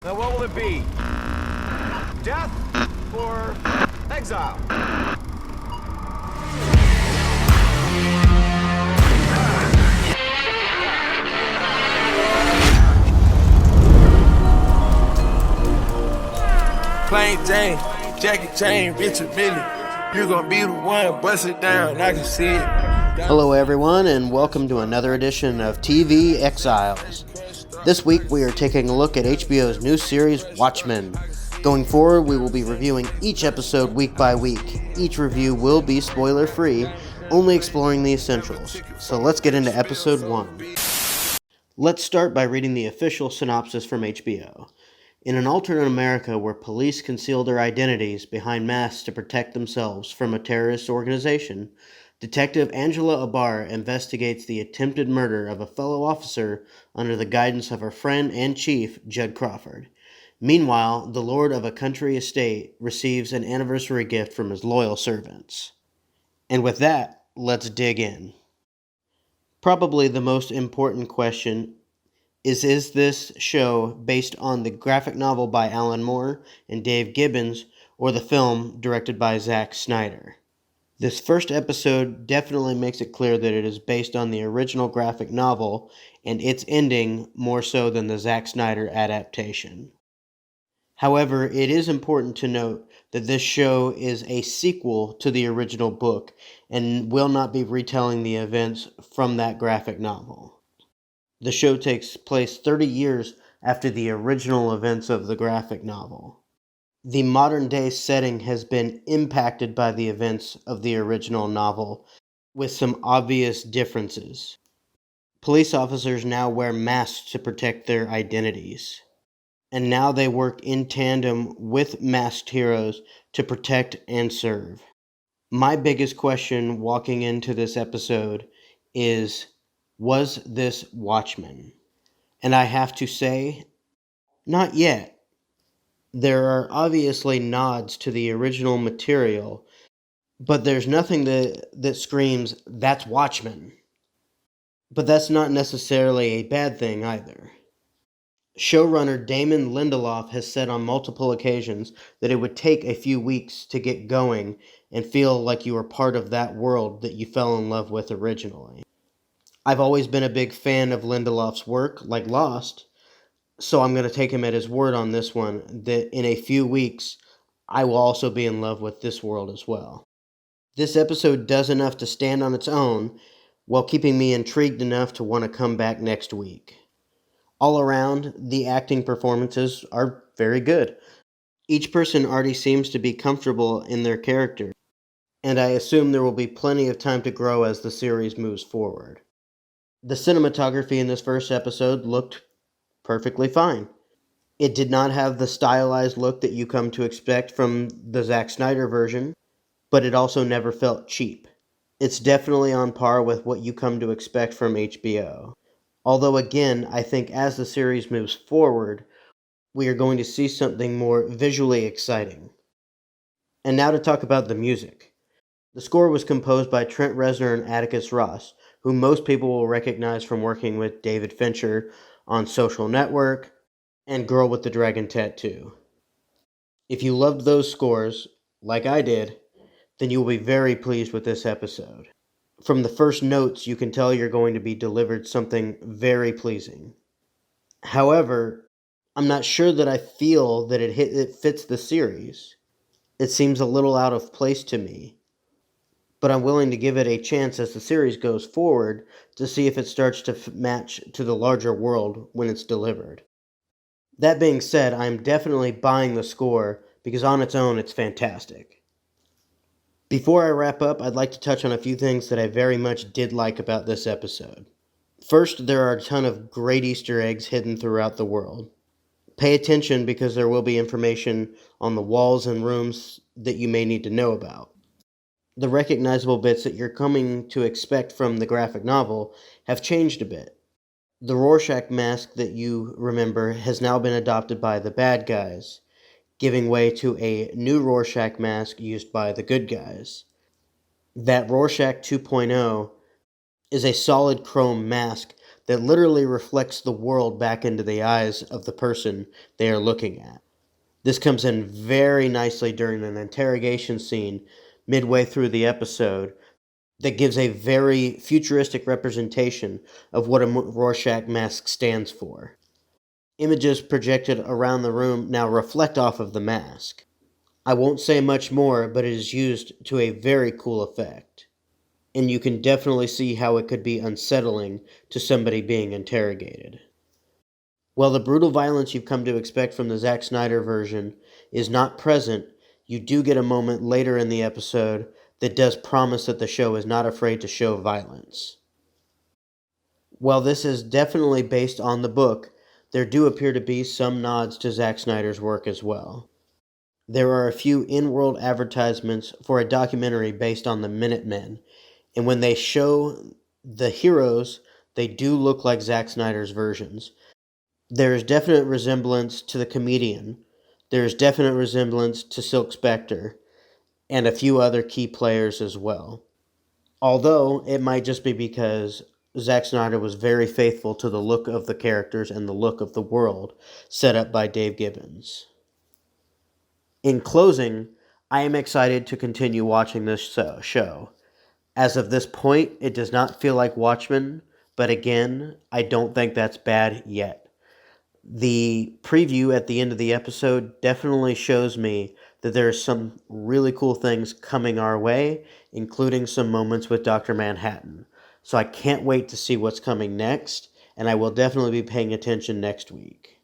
Now what will it be? Death or exile? Plain Jane, Jackie Chain, Richard Millie. You gon' be the one, bust it down, I can see it. Hello everyone, and welcome to another edition of TV Exiles. This week we are taking a look at HBO's new series, Watchmen. Going forward, we will be reviewing each episode week by week. Each review will be spoiler-free, only exploring the essentials. So let's get into episode 1. Let's start by reading the official synopsis from HBO. In an alternate America where police conceal their identities behind masks to protect themselves from a terrorist organization, Detective Angela Abar investigates the attempted murder of a fellow officer under the guidance of her friend and chief, Judd Crawford. Meanwhile, the lord of a country estate receives an anniversary gift from his loyal servants. And with that, let's dig in. Probably the most important question is this show based on the graphic novel by Alan Moore and Dave Gibbons, or the film directed by Zack Snyder? This first episode definitely makes it clear that it is based on the original graphic novel, and its ending more so than the Zack Snyder adaptation. However, it is important to note that this show is a sequel to the original book, and will not be retelling the events from that graphic novel. The show takes place 30 years after the original events of the graphic novel. The modern-day setting has been impacted by the events of the original novel, with some obvious differences. Police officers now wear masks to protect their identities, and now they work in tandem with masked heroes to protect and serve. My biggest question walking into this episode is, was this Watchmen? And I have to say, not yet. There are obviously nods to the original material, but there's nothing that screams, that's Watchmen. But that's not necessarily a bad thing either. Showrunner Damon Lindelof has said on multiple occasions that it would take a few weeks to get going and feel like you were part of that world that you fell in love with originally. I've always been a big fan of Lindelof's work, like Lost, so I'm going to take him at his word on this one, that in a few weeks, I will also be in love with this world as well. This episode does enough to stand on its own, while keeping me intrigued enough to want to come back next week. All around, the acting performances are very good. Each person already seems to be comfortable in their character, and I assume there will be plenty of time to grow as the series moves forward. The cinematography in this first episode looked perfectly fine. It did not have the stylized look that you come to expect from the Zack Snyder version, but it also never felt cheap. It's definitely on par with what you come to expect from HBO. Although again, I think as the series moves forward, we are going to see something more visually exciting. And now to talk about the music. The score was composed by Trent Reznor and Atticus Ross, who most people will recognize from working with David Fincher on Social Network and Girl with the Dragon Tattoo. If you loved those scores, like I did, then you will be very pleased with this episode. From the first notes, you can tell you're going to be delivered something very pleasing. However, I'm not sure that I feel that it fits the series. It seems a little out of place to me, but I'm willing to give it a chance as the series goes forward to see if it starts to match to the larger world when it's delivered. That being said, I'm definitely buying the score because on its own it's fantastic. Before I wrap up, I'd like to touch on a few things that I very much did like about this episode. First, there are a ton of great Easter eggs hidden throughout the world. Pay attention because there will be information on the walls and rooms that you may need to know about. The recognizable bits that you're coming to expect from the graphic novel have changed a bit. The Rorschach mask that you remember has now been adopted by the bad guys, giving way to a new Rorschach mask used by the good guys. That Rorschach 2.0 is a solid chrome mask that literally reflects the world back into the eyes of the person they are looking at. This comes in very nicely during an interrogation scene midway through the episode that gives a very futuristic representation of what a Rorschach mask stands for. Images projected around the room now reflect off of the mask. I won't say much more, but it is used to a very cool effect. And you can definitely see how it could be unsettling to somebody being interrogated. While the brutal violence you've come to expect from the Zack Snyder version is not present, you do get a moment later in the episode that does promise that the show is not afraid to show violence. While this is definitely based on the book, there do appear to be some nods to Zack Snyder's work as well. There are a few in-world advertisements for a documentary based on the Minutemen, and when they show the heroes, they do look like Zack Snyder's versions. There is definite resemblance to the comedian. There is definite resemblance to Silk Spectre, and a few other key players as well. Although, it might just be because Zack Snyder was very faithful to the look of the characters and the look of the world set up by Dave Gibbons. In closing, I am excited to continue watching this show. As of this point, it does not feel like Watchmen, but again, I don't think that's bad yet. The preview at the end of the episode definitely shows me that there are some really cool things coming our way, including some moments with Dr. Manhattan. So I can't wait to see what's coming next, and I will definitely be paying attention next week.